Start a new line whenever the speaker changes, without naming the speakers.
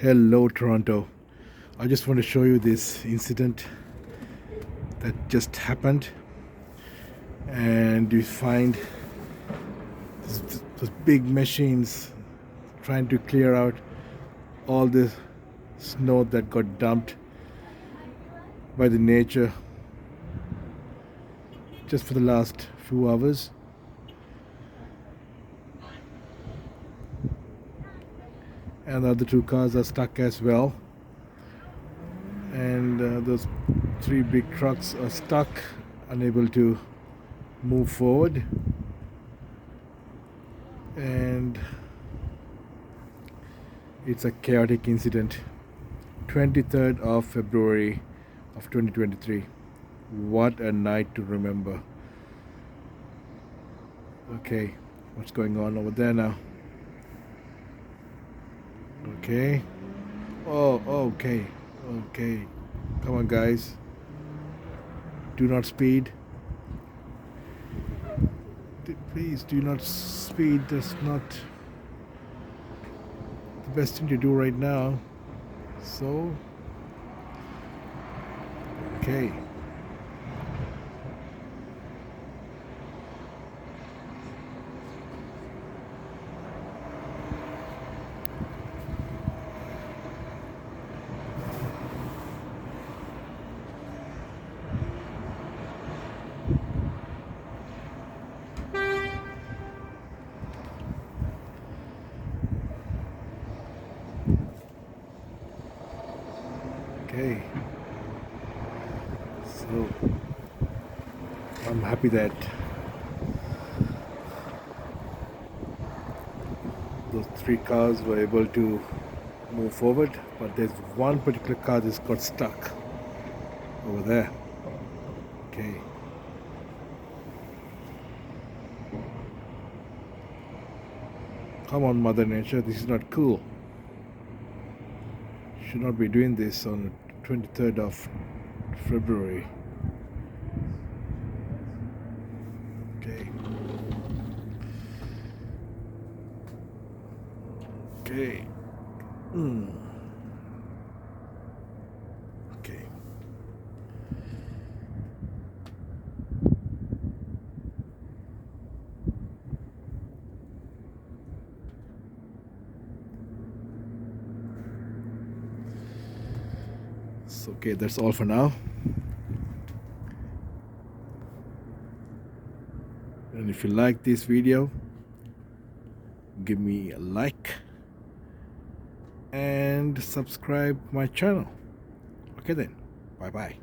Hello, Toronto. I just want to show you this incident that just happened, and you find those big machines trying to clear out all the snow that got dumped by the nature just for the last few hours. And the other two cars are stuck as well. And those three big trucks are stuck, unable to move forward. And it's a chaotic incident. 23rd of February of 2023. What a night to remember. Okay, what's going on over there now? Okay. Oh, okay. Okay. Come on, guys. Do not speed. Please do not speed. That's not the best thing to do right now. So, okay. Okay. So, I'm happy that those three cars were able to move forward, but there's one particular car that's got stuck over there. Okay. Come on, Mother Nature, this is not cool. Should not be doing this on the 23rd of February. Okay. Okay. Okay. So, okay, that's all for now. And if you like this video, give me a like and subscribe my channel. Okay then, bye bye.